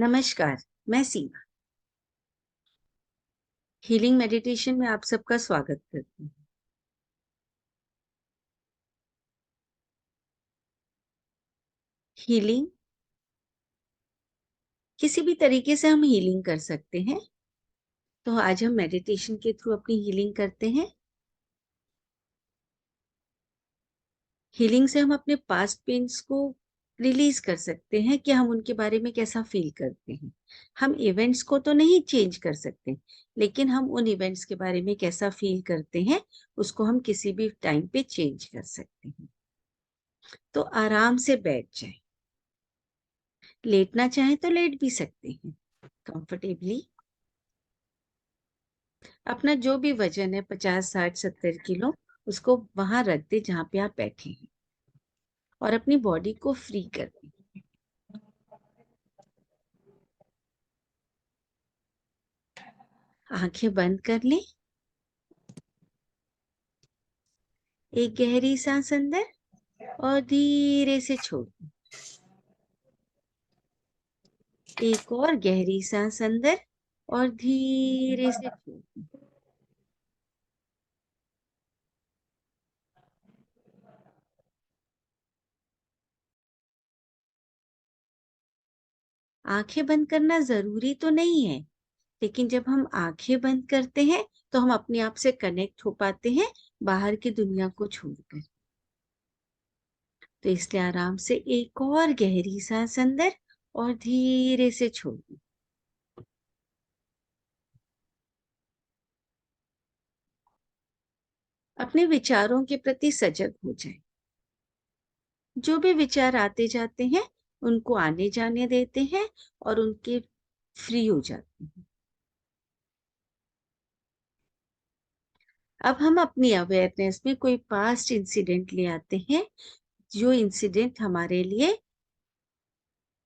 नमस्कार, मैं सीमा। Healing meditation में आप सबका स्वागत करती हूँ। हीलिंग किसी भी तरीके से हम हीलिंग कर सकते हैं। तो आज हम मेडिटेशन के थ्रू अपनी हीलिंग करते हैं। हीलिंग से हम अपने पास्ट पेन्स को रिलीज कर सकते हैं कि हम उनके बारे में कैसा फील करते हैं। हम इवेंट्स को तो नहीं चेंज कर सकते, लेकिन हम उन इवेंट्स के बारे में कैसा फील करते हैं उसको हम किसी भी टाइम पे चेंज कर सकते हैं। तो आराम से बैठ जाएं। लेटना चाहें तो लेट भी सकते हैं कंफर्टेबली। अपना जो भी वजन है 50, 60, 70 किलो, उसको वहां रख दे जहां पे आप बैठे हैं और अपनी बॉडी को फ्री कर दें। आंखें बंद कर लें। एक गहरी सांस अंदर और धीरे से छोड़ दें। एक और गहरी सांस अंदर और धीरे से छोड़ दें। आंखें बंद करना जरूरी तो नहीं है, लेकिन जब हम आंखें बंद करते हैं तो हम अपने आप से कनेक्ट हो पाते हैं बाहर की दुनिया को छोड़कर। तो इसलिए आराम से एक और गहरी सांस अंदर और धीरे से छोड़ दें। अपने विचारों के प्रति सजग हो जाएं। जो भी विचार आते जाते हैं उनको आने जाने देते हैं और उनके फ्री हो जाते हैं। अब हम अपनी अवेयरनेस में कोई पास्ट इंसिडेंट ले आते हैं, जो इंसिडेंट हमारे लिए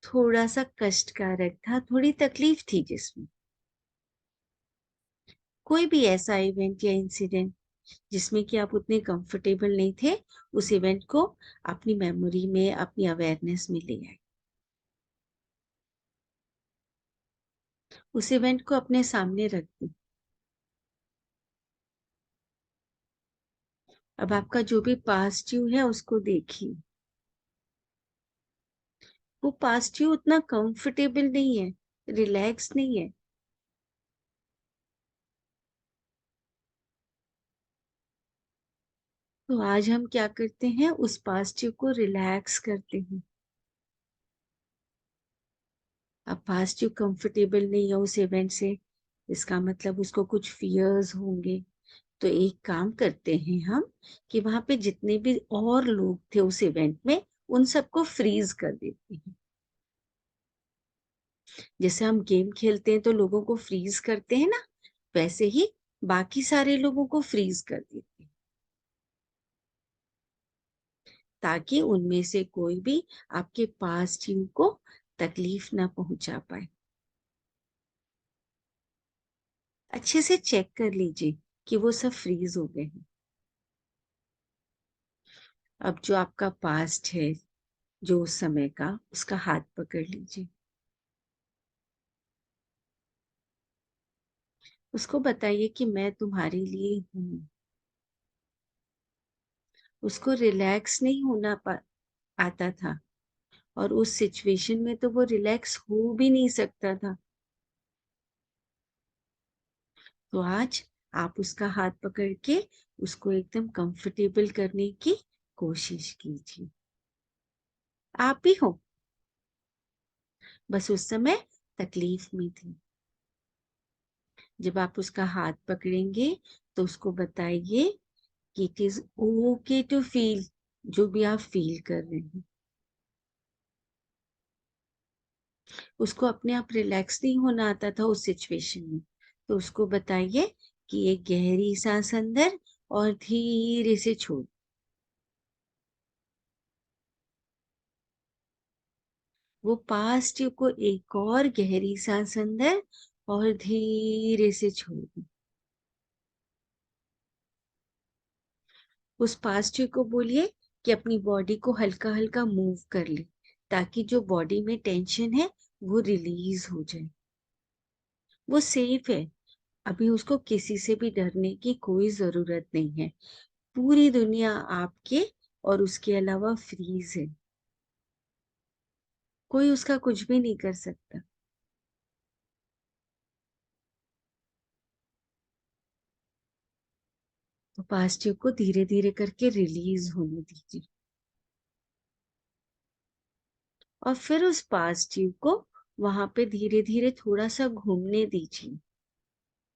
थोड़ा सा कष्टकारक था, थोड़ी तकलीफ थी जिसमें। कोई भी ऐसा इवेंट या इंसिडेंट जिसमें कि आप उतने कंफर्टेबल नहीं थे, उस इवेंट को अपनी मेमोरी में, अपनी अवेयरनेस में ले आए। उस इवेंट को अपने सामने रख दें। अब आपका जो भी पास्ट यू है उसको देखिए। वो पास्ट यू उतना कंफर्टेबल नहीं है, रिलैक्स नहीं है। तो आज हम क्या करते हैं, उस पास्ट यू को रिलैक्स करते हैं। अब पास्ट यू कंफर्टेबल नहीं है उस इवेंट से, इसका मतलब उसको कुछ फियर्स होंगे। तो एक काम करते हैं हम कि वहां पे जितने भी और लोग थे उस इवेंट में, उन सबको फ्रीज कर देते हैं। जैसे हम गेम खेलते हैं तो लोगों को फ्रीज करते हैं ना, वैसे ही बाकी सारे लोगों को फ्रीज कर देते हैं, ताकि उनमें से कोई भी आपके पास टीम को तकलीफ ना पहुंचा पाए। अच्छे से चेक कर लीजिए कि वो सब फ्रीज हो गए हैं। अब जो आपका पास्ट है, जो उस समय का, उसका हाथ पकड़ लीजिए। उसको बताइए कि मैं तुम्हारे लिए हूँ। उसको रिलैक्स नहीं आता था, और उस सिचुएशन में तो वो रिलैक्स हो भी नहीं सकता था। तो आज आप उसका हाथ पकड़ के उसको एकदम कंफर्टेबल करने की कोशिश कीजिए। आप भी हो, बस उस समय तकलीफ में थी। जब आप उसका हाथ पकड़ेंगे तो उसको बताइए कि it is okay to feel, जो भी आप फील कर रहे हैं। उसको अपने आप रिलैक्स नहीं होना आता था उस सिचुएशन में, तो उसको बताइए कि एक गहरी सांस अंदर और धीरे से छोड़। वो पास्ट यू को एक और गहरी सांस अंदर और धीरे से छोड़ दो। उस पास्ट यू को बोलिए कि अपनी बॉडी को हल्का हल्का मूव कर ले, ताकि जो बॉडी में टेंशन है वो रिलीज हो जाए। वो सेफ है। अभी उसको किसी से भी डरने की कोई जरूरत नहीं है। पूरी दुनिया आपके और उसके अलावा फ्रीज है। कोई उसका कुछ भी नहीं कर सकता। तो पास्ट ट्यूब को धीरे धीरे करके रिलीज होने दीजिए, और फिर उस पास्ट ट्यूब को वहां पे धीरे धीरे थोड़ा सा घूमने दीजिए।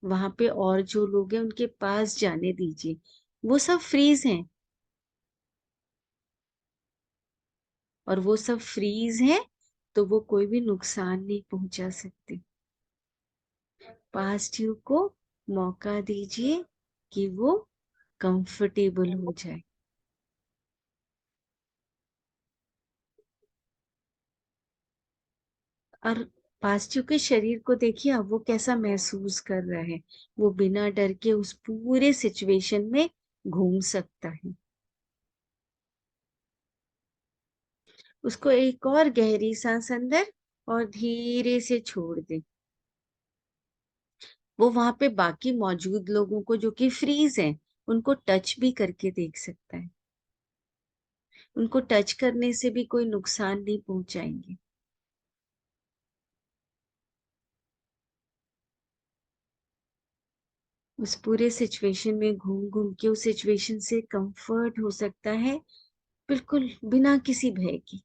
वहां पे और जो लोग हैं उनके पास जाने दीजिए। वो सब फ्रीज हैं, और वो सब फ्रीज हैं, तो वो कोई भी नुकसान नहीं पहुंचा सकते। पास्ट ट्यूब को मौका दीजिए कि वो कंफर्टेबल हो जाए। और पास्टिव के शरीर को देखिए अब वो कैसा महसूस कर रहा है। वो बिना डर के उस पूरे सिचुएशन में घूम सकता है। उसको एक और गहरी सांस अंदर और धीरे से छोड़ दे। वो वहां पे बाकी मौजूद लोगों को जो कि फ्रीज हैं, उनको टच भी करके देख सकता है। उनको टच करने से भी कोई नुकसान नहीं पहुंचाएंगे। उस पूरे सिचुएशन में घूम घूम के उस सिचुएशन से कंफर्ट हो सकता है, बिल्कुल बिना किसी भय के।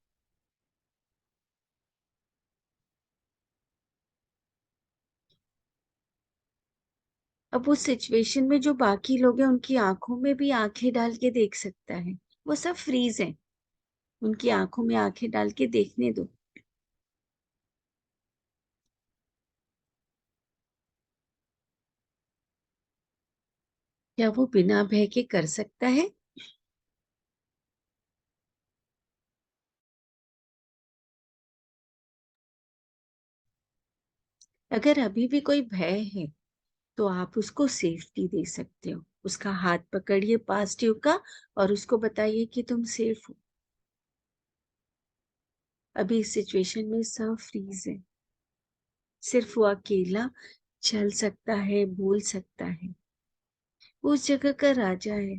अब उस सिचुएशन में जो बाकी लोग हैं उनकी आंखों में भी आंखें डाल के देख सकता है। वो सब फ्रीज हैं। उनकी आंखों में आंखें डाल के देखने दो। क्या वो बिना भय के कर सकता है? अगर अभी भी कोई भय है तो आप उसको सेफ्टी दे सकते हो। उसका हाथ पकड़िए पास ट्यूब का, और उसको बताइए कि तुम सेफ हो। अभी इस सिचुएशन में सब फ्रीज है। सिर्फ वो अकेला चल सकता है, बोल सकता है। वो उस जगह का राजा है।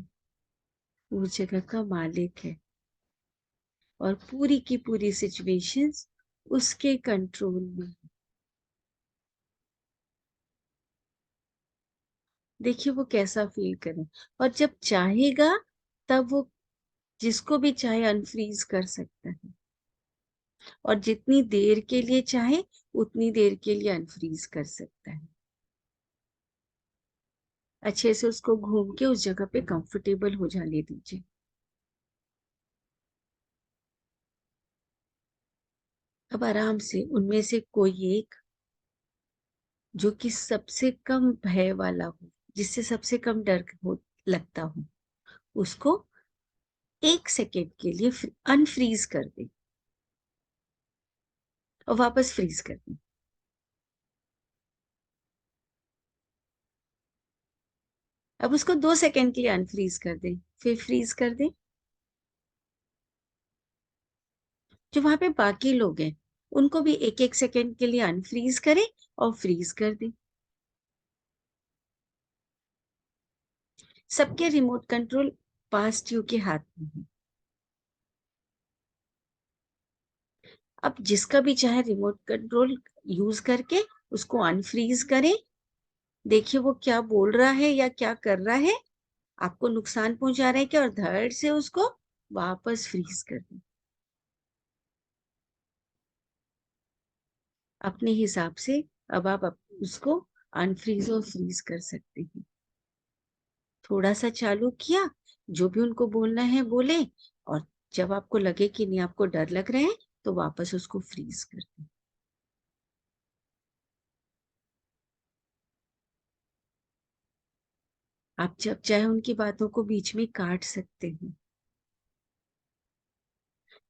वो उस जगह का मालिक है। और पूरी की पूरी सिचुएशंस उसके कंट्रोल में। देखिए वो कैसा फील करे। और जब चाहेगा तब वो जिसको भी चाहे अनफ्रीज कर सकता है, और जितनी देर के लिए चाहे उतनी देर के लिए अनफ्रीज कर सकता है। अच्छे से उसको घूम के उस जगह पे कंफर्टेबल हो जाने दीजिए। अब आराम से उनमें से कोई एक जो कि सबसे कम भय वाला हो, जिससे सबसे कम डर हो लगता हो, उसको 1 सेकेंड के लिए अनफ्रीज कर दे और वापस फ्रीज कर दे। अब उसको 2 सेकेंड के लिए अनफ्रीज कर दे, फिर फ्रीज कर दे। जो वहां पे बाकी लोग हैं उनको भी 1 1 सेकेंड के लिए अनफ्रीज करे और फ्रीज कर दे। सबके रिमोट कंट्रोल पास्ट यू के हाथ में है। अब जिसका भी चाहे रिमोट कंट्रोल यूज करके उसको अनफ्रीज करें। देखिए वो क्या बोल रहा है या क्या कर रहा है, आपको नुकसान पहुंचा रहा है क्या, और धड़ से उसको वापस फ्रीज कर दें। अपने हिसाब से अब आप उसको अनफ्रीज और फ्रीज कर सकते हैं। थोड़ा सा चालू किया, जो भी उनको बोलना है बोले, और जब आपको लगे कि नहीं आपको डर लग रहा है तो वापस उसको फ्रीज कर दें। आप जब चाहे उनकी बातों को बीच में काट सकते हैं।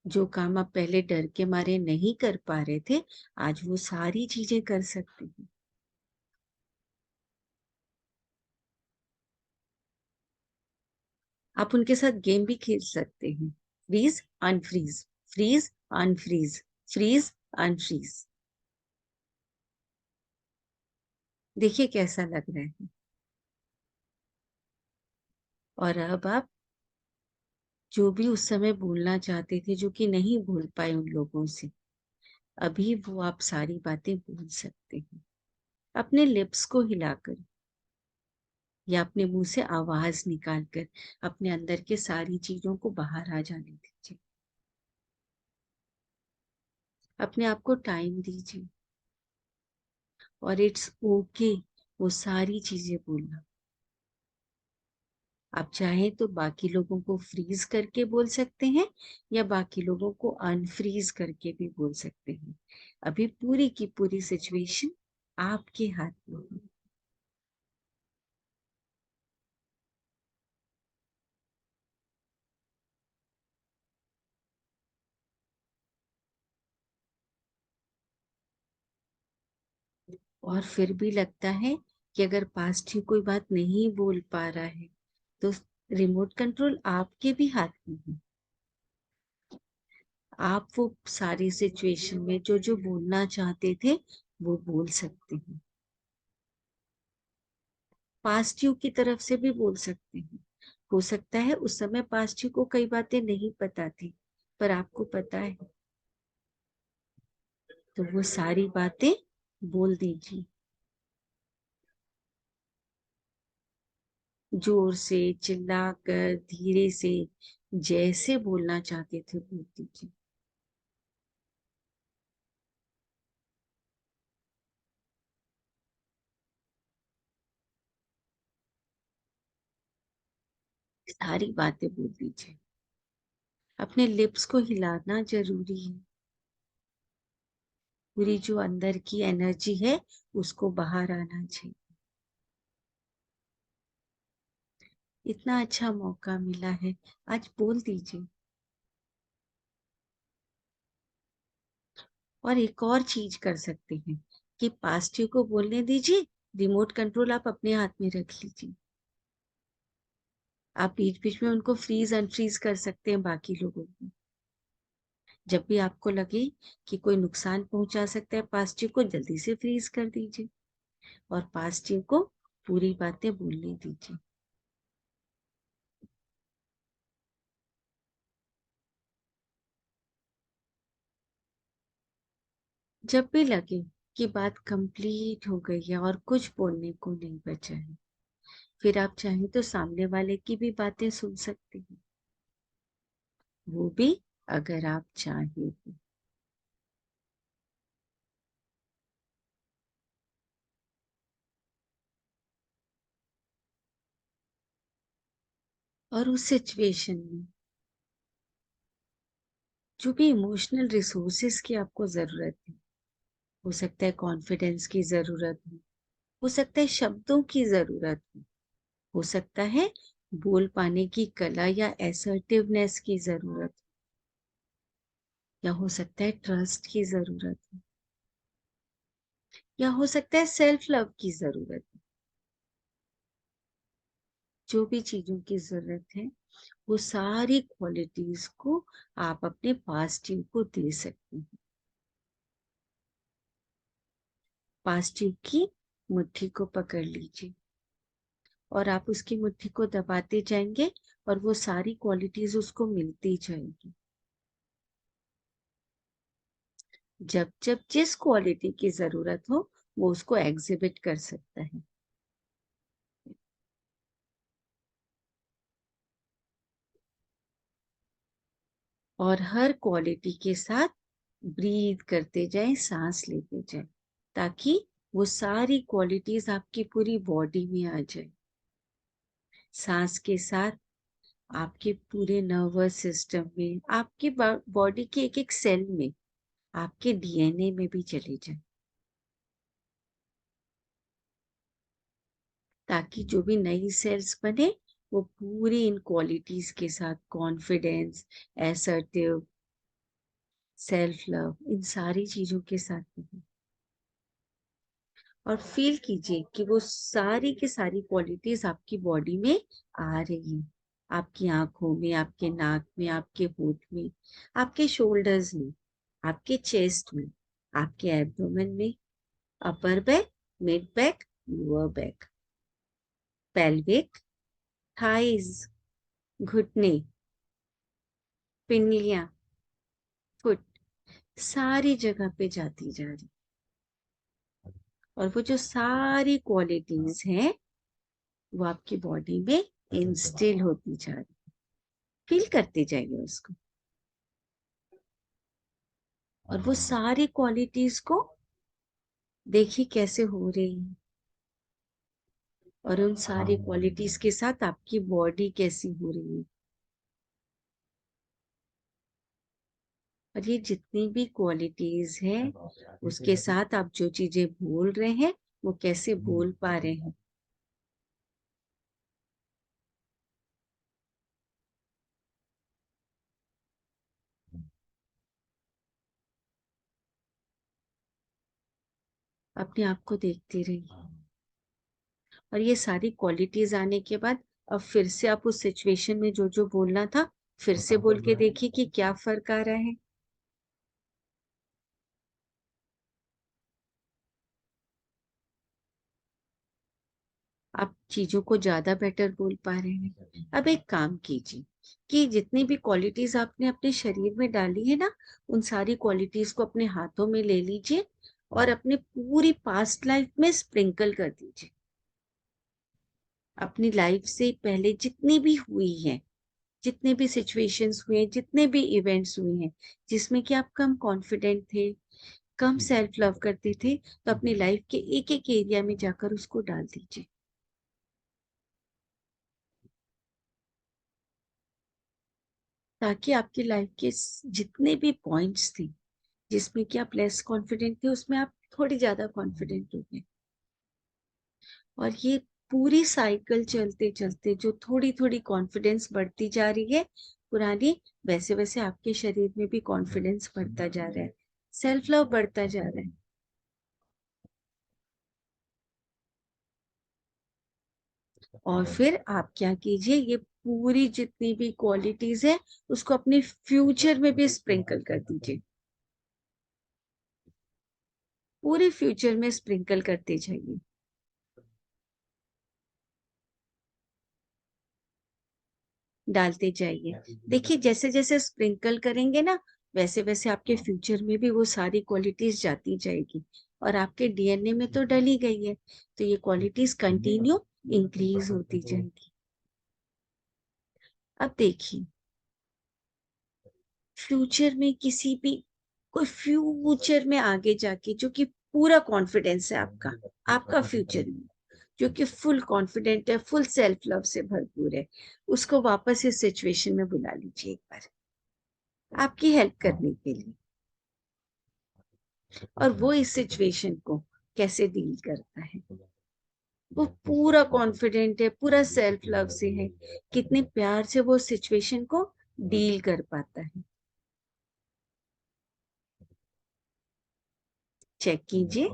जो काम आप पहले डर के मारे नहीं कर पा रहे थे, आज वो सारी चीजें कर सकते हैं। आप उनके साथ गेम भी खेल सकते हैं। Freeze unfreeze, freeze unfreeze, freeze unfreeze. देखिए कैसा लग रहा है। और अब आप जो भी उस समय बोलना चाहते थे, जो कि नहीं बोल पाए उन लोगों से, अभी वो आप सारी बातें बोल सकते हैं, अपने लिप्स को हिलाकर या अपने मुंह से आवाज निकालकर। अपने अंदर के सारी चीजों को बाहर आ जाने दीजिए। अपने आप को टाइम दीजिए। और इट्स ओके वो सारी चीजें बोलना। आप चाहें तो बाकी लोगों को फ्रीज करके बोल सकते हैं, या बाकी लोगों को अनफ्रीज करके भी बोल सकते हैं। अभी पूरी की पूरी सिचुएशन आपके हाथ में है। और फिर भी लगता है कि अगर पास्ट ही कोई बात नहीं बोल पा रहा है, तो रिमोट कंट्रोल आपके भी हाथ में है। आप वो सारी सिचुएशन में जो जो बोलना चाहते थे वो बोल सकते हैं। पास्ट यू की तरफ से भी बोल सकते हैं। हो सकता है उस समय पास्ट यू को कई बातें नहीं पता थी, पर आपको पता है, तो वो सारी बातें बोल दीजिए। जोर से, चिल्लाकर, धीरे से, जैसे बोलना चाहते थे बोल दीजिए। सारी बातें बोल दीजिए। अपने लिप्स को हिलाना जरूरी है। पूरी जो अंदर की एनर्जी है उसको बाहर आना चाहिए। इतना अच्छा मौका मिला है, आज बोल दीजिए। और एक और चीज कर सकते हैं कि पास्ट यू को बोलने दीजिए, रिमोट कंट्रोल आप अपने हाथ में रख लीजिए। आप बीच बीच में उनको फ्रीज अनफ्रीज कर सकते हैं बाकी लोगों को। जब भी आपको लगे कि कोई नुकसान पहुंचा सकता है पास्ट यू को, जल्दी से फ्रीज कर दीजिए और पास्ट यू को पूरी बातें बोलने दीजिए। जब भी लगे कि बात कंप्लीट हो गई है और कुछ बोलने को नहीं बचा है, फिर आप चाहें तो सामने वाले की भी बातें सुन सकते हैं, वो भी अगर आप चाहें तो। और उस सिचुएशन में जो भी इमोशनल रिसोर्सेस की आपको जरूरत है, हो सकता है कॉन्फिडेंस की जरूरत हो सकता है शब्दों की जरूरत हो सकता है बोल पाने की कला या असर्टिवनेस की जरूरत, या हो सकता है ट्रस्ट की जरूरत हो, या हो सकता है सेल्फ लव की जरूरत हो। जो भी चीजों की जरूरत है, वो सारी क्वालिटीज को आप अपने पास्ट यू को दे सकते हैं। पास्ट यू की मुट्ठी को पकड़ लीजिए और आप उसकी मुट्ठी को दबाते जाएंगे और वो सारी क्वालिटीज उसको मिलती जाएंगी। जब जब जिस क्वालिटी की जरूरत हो वो उसको एग्जिबिट कर सकता है। और हर क्वालिटी के साथ ब्रीथ करते जाएं, सांस लेते जाएं, ताकि वो सारी क्वालिटीज आपकी पूरी बॉडी में आ जाए। सांस के साथ आपके पूरे नर्वस सिस्टम में, आपके बॉडी के एक एक सेल में, आपके डीएनए में भी चले जाए, ताकि जो भी नई सेल्स बने वो पूरी इन क्वालिटीज के साथ, कॉन्फिडेंस, असर्टिव, सेल्फ लव, इन सारी चीजों के साथ बने। और फील कीजिए कि वो सारी की सारी क्वालिटीज आपकी बॉडी में आ रही हैं। आपकी आंखों में, आपके नाक में, आपके होठ में, आपके शोल्डर्स में, आपके चेस्ट में, आपके एब्डोमेन में, upper back, mid back, lower back, pelvic, thighs, घुटने, पिंडलियां, फुट, सारी जगह पे जाती जा रही। और वो जो सारी क्वालिटीज हैं वो आपकी बॉडी में इंस्टिल होती जा रही। फील करते जाइए उसको, और वो सारी क्वालिटीज को देखिए कैसे हो रही है, और उन सारी क्वालिटीज के साथ आपकी बॉडी कैसी हो रही है। और ये जितनी भी क्वालिटीज हैं उसके साथ आप जो चीजें बोल रहे हैं वो कैसे बोल पा रहे हैं। अपने आप को देखते रहिए, और ये सारी क्वालिटीज आने के बाद अब फिर से आप उस सिचुएशन में जो जो बोलना था फिर से बोल के देखिए कि क्या फर्क आ रहा है। आप चीजों को ज्यादा बेटर बोल पा रहे हैं। अब एक काम कीजिए कि जितनी भी क्वालिटीज आपने अपने शरीर में डाली है ना, उन सारी क्वालिटीज को अपने हाथों में ले लीजिए और अपने पूरी पास्ट लाइफ में स्प्रिंकल कर दीजिए। अपनी लाइफ से पहले जितनी भी हुई है, जितने भी सिचुएशंस हुए, जितने भी इवेंट्स हुए हैं जिसमें कि आप कम कॉन्फिडेंट थे, कम सेल्फ लव करते थे, तो अपनी लाइफ के एक एक एरिया में जाकर उसको डाल दीजिए, ताकि आपकी लाइफ के जितने भी पॉइंट्स थे जिसमें कि आप लेस कॉन्फिडेंट थे उसमें आप थोड़ी ज्यादा कॉन्फिडेंट हो गए। और ये पूरी साइकिल चलते चलते जो थोड़ी थोड़ी कॉन्फिडेंस बढ़ती जा रही है पुरानी, वैसे वैसे आपके शरीर में भी कॉन्फिडेंस बढ़ता जा रहा है, सेल्फ लव बढ़ता जा रहा है। और फिर आप क्या कीजिए, ये पूरी जितनी भी क्वालिटीज है उसको अपने फ्यूचर में भी स्प्रिंकल कर दीजिए, पूरे फ्यूचर में स्प्रिंकल करते जाइए। डालते जाइए। देखिए जैसे जैसे स्प्रिंकल करेंगे ना, वैसे वैसे आपके फ्यूचर में भी वो सारी क्वालिटीज जाती जाएगी, और आपके डीएनए में तो डली गई है, तो ये क्वालिटीज कंटिन्यू इंक्रीज होती जाएगी। अब देखिए, फ्यूचर में किसी भी कोई फ्यूचर में आगे जाके जो कि पूरा कॉन्फिडेंस है आपका, आपका फ्यूचर में जो कि फुल कॉन्फिडेंट है, फुल सेल्फ लव से भरपूर है, उसको वापस इस सिचुएशन में बुला लीजिए एक बार, आपकी हेल्प करने के लिए। और वो इस सिचुएशन को कैसे डील करता है, वो पूरा कॉन्फिडेंट है, पूरा सेल्फ लव से है, कितने प्यार से वो सिचुएशन को डील कर पाता है। चेक कीजिए।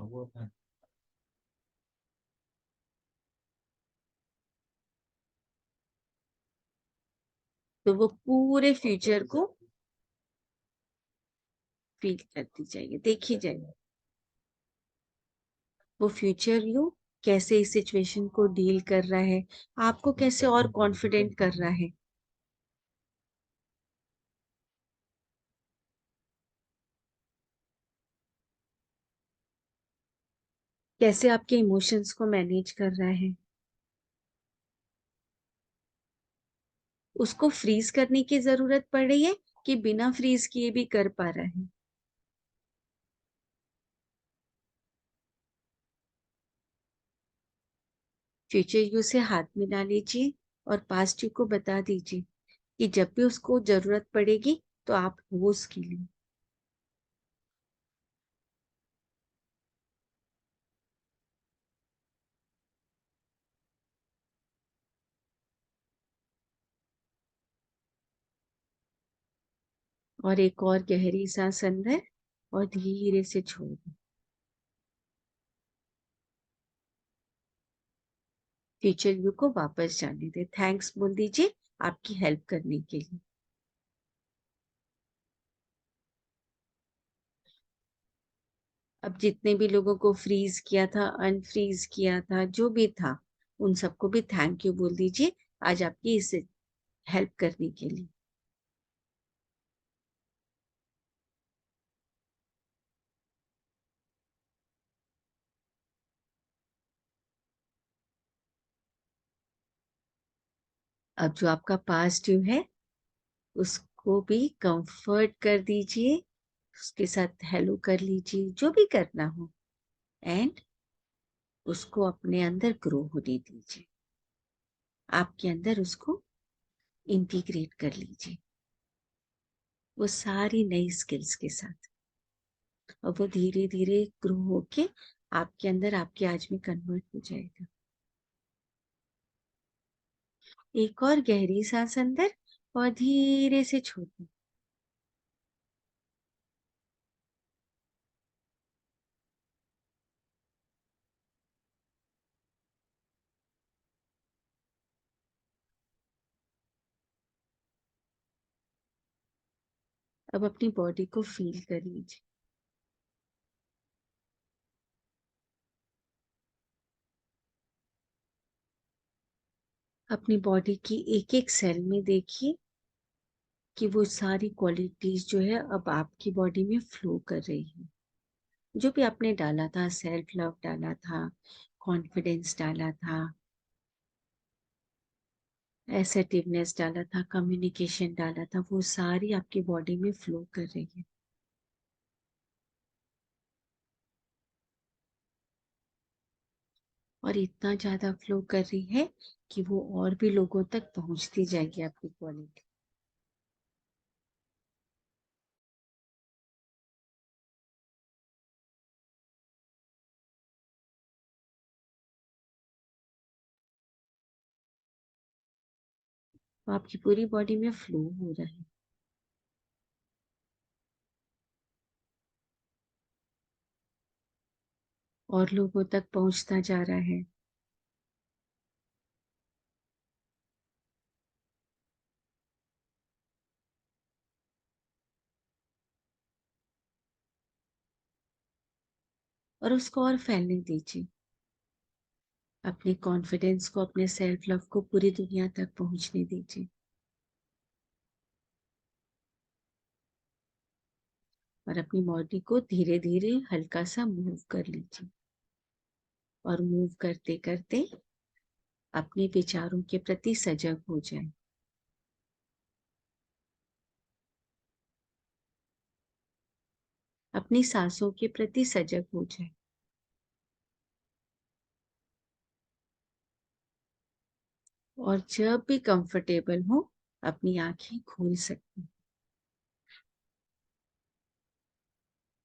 तो वो पूरे फ्यूचर को फील करती जाइए, देखी जाइए वो फ्यूचर यू कैसे इस सिचुएशन को डील कर रहा है, आपको कैसे और कॉन्फिडेंट कर रहा है। कैसे आपके इमोशंस को मैनेज कर रहा है, उसको फ्रीज करने की जरूरत पड़ रही है कि बिना फ्रीज किए भी कर पा रहा है। फ्यूचर यू से हाथ मिला लीजिए और पास्ट यू को बता दीजिए कि जब भी उसको जरूरत पड़ेगी तो आप हो उसके लिए। और एक और गहरी सांस अंदर और धीरे से छोड़। फ्यूचर यू को वापस जाने दे, थैंक्स बोल दीजिए आपकी हेल्प करने के लिए। अब जितने भी लोगों को फ्रीज किया था, अनफ्रीज किया था, जो भी था, उन सबको भी थैंक यू बोल दीजिए आज आपकी इस हेल्प करने के लिए। अब जो आपका पास्ट ड्यू है उसको भी कंफर्ट कर दीजिए, उसके साथ हेलो कर लीजिए, जो भी करना हो, एंड उसको अपने अंदर ग्रो होने दीजिए, आपके अंदर उसको इंटीग्रेट कर लीजिए वो सारी नई स्किल्स के साथ, और वो धीरे धीरे ग्रो होके आपके अंदर आपके आज में कन्वर्ट हो जाएगा। एक और गहरी सांस अंदर और धीरे से छोड़ो। अब अपनी बॉडी को फील कर लीजिए। अपनी बॉडी की एक एक सेल में देखिए कि वो सारी क्वालिटीज जो है अब आपकी बॉडी में फ्लो कर रही है। जो भी आपने डाला था, सेल्फ लव डाला था, कॉन्फिडेंस डाला था, एसर्टिवनेस डाला था, कम्युनिकेशन डाला था, वो सारी आपकी बॉडी में फ्लो कर रही है। और इतना ज्यादा फ्लो कर रही है कि वो और भी लोगों तक पहुंचती जाएगी आपकी क्वालिटी। वो आपकी पूरी बॉडी में फ्लो हो रहा है। और लोगों तक पहुंचता जा रहा है। और उसको और फैलने दीजिए। अपने कॉन्फिडेंस को, अपने सेल्फ लव को पूरी दुनिया तक पहुंचने दीजिए। और अपनी बॉडी को धीरे धीरे हल्का सा मूव कर लीजिए। और मूव करते करते अपने विचारों के प्रति सजग हो जाए। अपनी सांसों के प्रति सजग हो जाए। और जब भी कंफर्टेबल हो अपनी आंखें खोल सकते हैं।